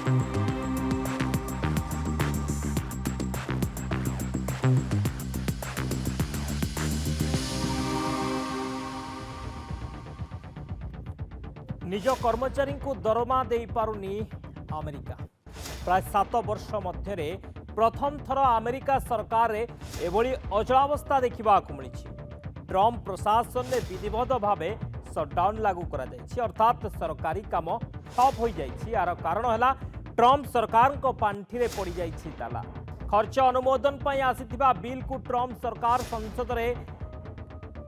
निज कर्मचारी को दरमा दे पारुनी अमेरिका प्राय 7 वर्ष मध्य प्रथम थर अमेरिका सरकार रे एभली अचलावस्था देखा मिली। ट्रंप प्रशासन ने विधिवत भाव सटडाउन लागू करा जायछि, अर्थात सरकारी काम ठप हो जायछि। यार कारण है ट्रंप सरकार को पांठि रे पड़ जायछि ताला। खर्च अनुमोदन पर आसीथिबा बिल को ट्रंप सरकार संसद रे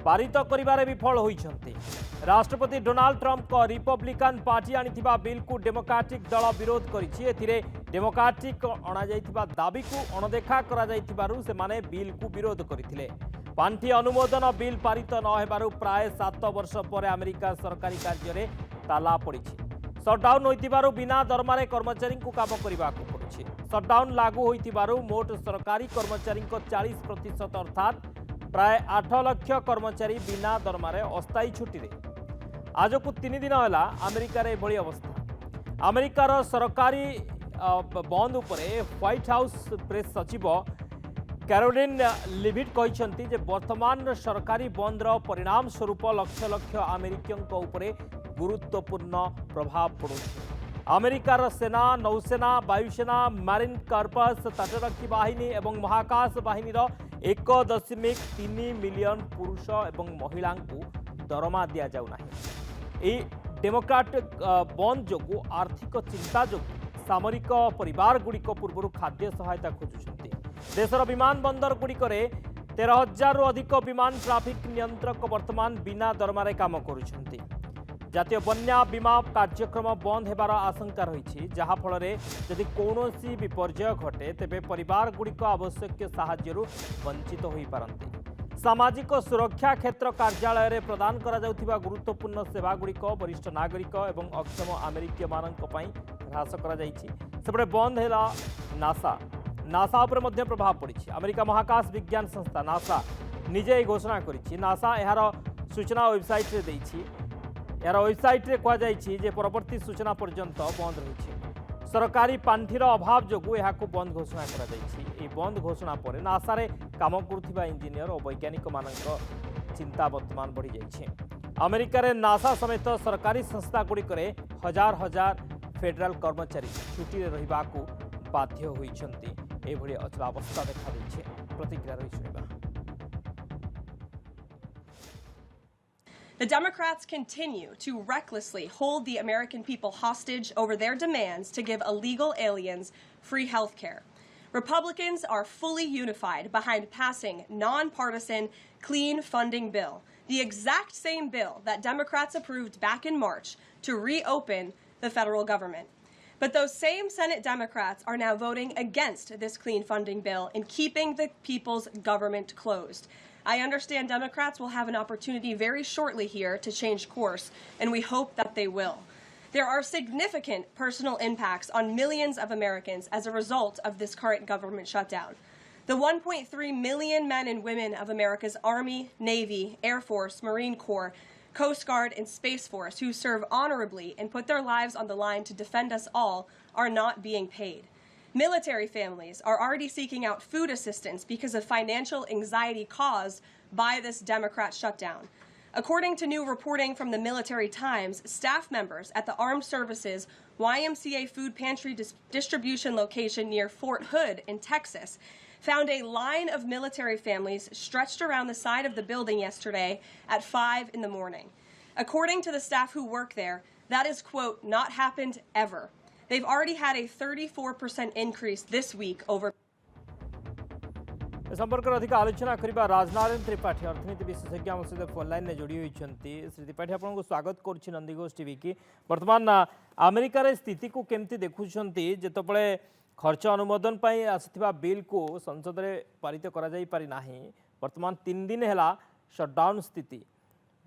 पारित करिबारे विफल होइछन्ते। राष्ट्रपति डोनाल्ड ट्रंप को रिपब्लिकन पार्टी आनिथिबा बिल को डेमोक्रेटिक दल विरोध करिछि। एथिरे डेमोक्रेटिक अणा जाइथिबा दाबी को अणदेखा करा जाइथिबारु सेमाने बिल को विरोध करथिले। पांठी अनुमोदन बिल पारित न हेबारु प्राय 7 वर्ष पर अमेरिका सरकारी कार्य रे ताला पड़िछि। सटडाउन होइथिबारु बिना दरमारे कर्मचारी को काम करिबाकू पड़ुछि। सटडाउन लागू होइथिबारु मोट सरकारी कर्मचारी को 40% अर्थात प्राय 8 लाख कर्मचारी बिना दरमारे अस्थायी छुट्टी रे। आज को 3 दिन है अमेरिका रे भली अवस्था। अमेरिकार सरकारी बंद उपरे व्हाइट हाउस प्रेस सचिव कैरोलिन लिविट कहते जे वर्तमान सरकारी बंदर परिणाम स्वरूप लक्ष लक्ष अमेरिकियों उपरे गुरुत्वपूर्ण प्रभाव पड़ुछि। अमेरिकार सेना, नौसेना, वायुसेना, मारिन कर्पस, तटरक्षी बाहिनी और महाकाश बाहिनीर 1.3 मिलियन पुरुष और महिला को दरमा दि जाऊना। डेमोक्रेटिक बंद जो आर्थिक चिंता जो सामरिक परिवार गुड़िक पूर्व खाद्य सहायता खोजुंट। देशर विमान बंदर गुड़िक 13,000 अधिक विमान ट्राफिक नियंत्रक वर्तमान बिना दरमारे काम करुछंती। जातीय बन्या बीमा कार्यक्रम बंद होबार आशंका रही, जहाँफल यदि कौन विपर्य घटे तेबे परिवार गुड़िक आवश्यक साहाय्य वंचित हो पारती। सामाजिक सुरक्षा क्षेत्र कार्यालय रे प्रदान करा जाउथिबा गुरुत्वपूर्ण सेवा गुड़िक वरिष्ठ नागरिक एवं अक्षम अमेरिकीय मानक पई ह्रास करा जाइछि। सेपटे बंद है नासा उपर मध्य प्रभाव पड़ी। अमेरिका महाकाश विज्ञान संस्था नासा निजे घोषणा करिछि। नासा यार सूचना वेबसाइट रे दैछि। यार वेबसाइट रे कहा जाइछि जे परवर्ती सूचना पर्यंत बंद रही। सरकारी पांठीर अभाव जोगु एहाकु बंद घोषणा करा जाइछि। ए बंद घोषणा पर नासा रे काम करुथिबा इंजीनियर और वैज्ञानिक मानक चिंता वर्तमान बढ़ी जाइछि। अमेरिका रे नासा समेत सरकारी संस्था गुड़िकरे हजार हजार फेडरल कर्मचारी छुट्टी रे रहिबाकू बाध्य होइछन्ति। एभली अचलावस्था देखा दैछि। प्रतिक्रिया रही सुनिबा। The Democrats continue to recklessly hold the American people hostage over their demands to give illegal aliens free health care. Republicans are fully unified behind passing nonpartisan clean funding bill, the exact same bill that Democrats approved back in March to reopen the federal government. But those same Senate Democrats are now voting against this clean funding bill and keeping the people's government closed. I understand Democrats will have an opportunity very shortly here to change course, and we hope that they will. There are significant personal impacts on millions of Americans as a result of this current government shutdown. The 1.3 million men and women of America's Army, Navy, Air Force, Marine Corps, Coast Guard, and Space Force who serve honorably and put their lives on the line to defend us all are not being paid. Military families are already seeking out food assistance because of financial anxiety caused by this Democrat shutdown. According to new reporting from the Military Times, staff members at the Armed Services YMCA food pantry distribution location near Fort Hood in Texas found a line of military families stretched around the side of the building yesterday at 5 in the morning. According to the staff who work there, that is, quote, not happened ever. They've already had a 34% increase this week over. संपर्क अधिक आलोचना करबा राजनारायण त्रिपाठी अर्थनीति विशेषज्ञ आम सहित phone line में जोड़ी होती। श्री त्रिपाठी आपको स्वागत करुच्ची नंदीघोष टीवी की। वर्तमान अमेरिकार स्थिति को केमती देखुंट जितेबाला खर्च अनुमोदन पर आसुवा बिल को संसद में पारित करा जाई पारि नाही। वर्तमान 3 दिन है शटडाउन स्थिति।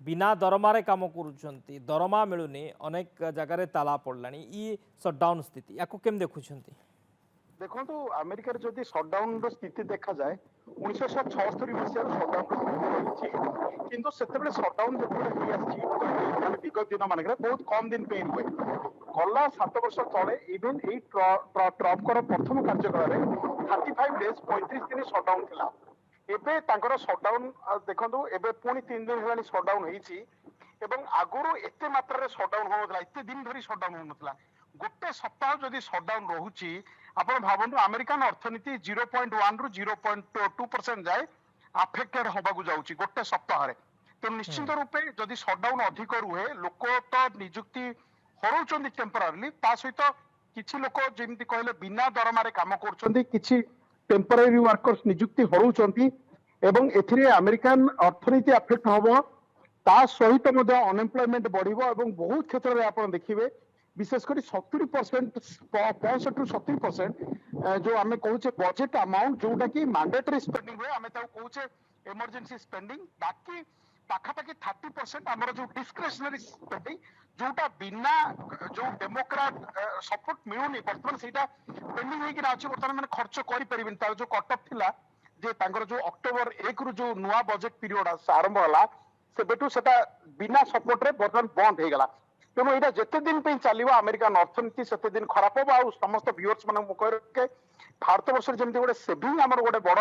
बिना दरमारे काम करुँच, दरमा मिलूनी, अनेक जगार ताला पड़लानी। ये शटडाउन स्थिति या केम देखुंट? ଦେଖନ୍ତୁ ଆମେରିକାରେ ଯଦି ସଟଡାଉନ ର ସ୍ଥିତି ଦେଖାଯାଏ 1976 ମସିହାରୁ ସଟଡାଉନ ର ସ୍ଥିତି ରହିଛି କିନ୍ତୁ ସେତେବେଳେ ସଟଡାଉନ ଯେତେବେଳେ ହେଇ ଆସିଛି ମାନେ ବିଗତ ଦିନ ମାନଙ୍କରେ ବହୁତ କମ ଦିନ ପାଇଁ ହୁଏ ଗଲା 7 ବର୍ଷ ତଳେ ଇଭେନ ଏଇ ଟ୍ରମ୍ପଙ୍କର ପ୍ରଥମ କାର୍ଯ୍ୟକାଳରେ 35 ଡେଜ 35 ଦିନ ସଟଡାଉନ ଥିଲା ଏବେ ତାଙ୍କର ସଟଡାଉନ ଦେଖନ୍ତୁ ଏବେ ପୁଣି 3 ଦିନ ହେଲାଣି ସଟଡାଉନ ହେଇଛି ଏବଂ ଆଗରୁ ଏତେ ମାତ୍ରାରେ ସଟଡାଉନ ହଉନଥିଲା ଏତେ ଦିନ ଧରି ସଟଡାଉନ ହଉନଥିଲା ଗୋଟେ ସପ୍ତାହ ଯଦି ସଟଡାଉନ ରହୁଛି ଆପଣ ଭାବନ୍ତୁ ଆମେରିକାନ ଅର୍ଥନୀତି 0.1 ରୁ 0.2% ଯାଏ ଆଫେକ୍ଟେଡ ହବାକୁ ଯାଉଛି ଗୋଟେ ସପ୍ତାହରେ ତ ନିଶ୍ଚିତ ରୂପେ ଯଦି ସଟଡାଉନ ଅଧିକ ରୁହେ ଲୋକ ତ ନିଯୁକ୍ତି ହରଉଛନ୍ତି ଟେମ୍ପୋରାରିଲି ତା ସହିତ କିଛି ଲୋକ ଯେମିତି କହିଲେ ବିନା ଦରମାରେ କାମ କରୁଛନ୍ତି କିଛି ଟେମ୍ପୋରାରି ୱାର୍କର୍ସ ନିଯୁକ୍ତି ହରଉଛନ୍ତି ଏବଂ ଏଥିରେ ଆମେରିକାନ ଅର୍ଥନୀତି ଆଫେକ୍ଟ ହବ ତା ସହିତ ମଧ୍ୟ ଅନଏମ୍ପ୍ଲୟମେଣ୍ଟ ବଢିବ ଏବଂ ବହୁତ କ୍ଷେତ୍ରରେ ଆପଣ ଦେଖିବେ विशेष कर 70% 65 ରୁ 70% जो आम कहूचे बजेट अमाउंट जोटा कि मैंडेटरी स्पेंडिंग हुए आम कहूचे इमरजेंसी स्पेंडिंग बाकी पाखापाखि 30% आमर जो डिस्क्रिशनरी स्पेंडिंग जोटा बिना जो डेमोक्राट सपोर्ट मिलूनी बर्तमान से पेंडिंग होगी अच्छे बर्तमान मैंने खर्च कर जो कटअप थिला जे तांकर जो अक्टोबर 1 रु जो नुआ बजेट पीरियड आरंभ होला सेबेटू सेटा बिना सपोर्ट रे बर्तमान बंद हो गला तेणु यहाँ जिते दिन चलो अमेरिकान अर्थनीति से दिन खराब हम आ समस्त व्यूअर्स मान मुखे भारत वर्ष जमी गोटे सेविंग आम गोटे बड़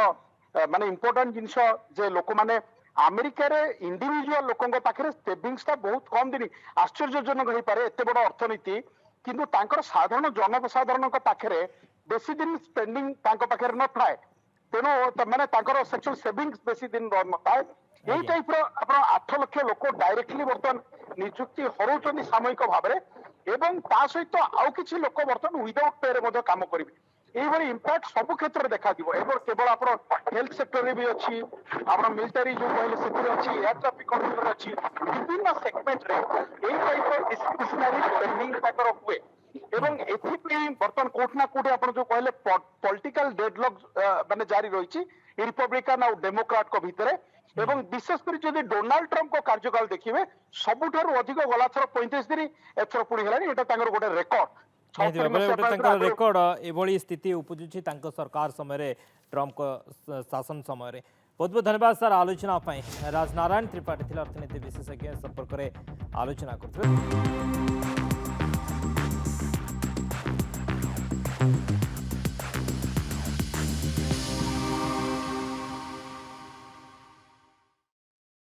माने इंपोर्टाट जिनस जे लोक मैंने अमेरिका इंडिविजुआल लोकों पाखे सेविंग्स बहुत कम दिन आश्चर्यजनक हो पारे एत बड़ अर्थनीति किंतु तांकर साधारण जनसाधारण पाखे बेसी दिन स्पेंडिंग पाखे न थाए तेणु माने तांकर सेक्चुअल सेविंग्स बेसी दिन न थाए यही टाइप आप 8 लाख लोक डायरेक्टली बर्तमान निजुक्ति हरौଛନ୍ତି सामयिक भाव एवं ता सहित आउ किछि लोक बर्तमान विदाउट पे रे काम करिवे एही भली इंपैक्ट सब क्षेत्र में देखा दिबो एबो केवल आपण हेल्थ सेक्टर रे भी अछि आपण मिलिटरी जो कहले सेक्टर अछि एयर ट्रैफिक कंट्रोल अछि विभिन्न सेगमेंट रे एही टाइप ऑफ डिस्क्रिशनरी स्पेंडिंग ताकर हुए एवं एथि बर्तमान कोट ना कोट आपण जो कहले पॉलिटिकल डेडलॉक माने जारी रहिछि रिपब्लिकन और डेमोक्रेट को भितरे एवं विशेषकर जदि डोनाल्ड ट्रम्प को कार्यकाल देखिए सबुठारु अधिक गला थर 35 दिन एथर पुणी हेलानी एटा तांगर गोटे रेकॉर्ड रेकर्ड एभली स्थिति उपजुची तांको सरकार समय ट्रम्प को शासन समय बहुत बहुत धन्यवाद सर आलोचना राजनारायण त्रिपाठी थिले अर्थनीति विशेषज्ञ संपर्क में आलोचना करथिले।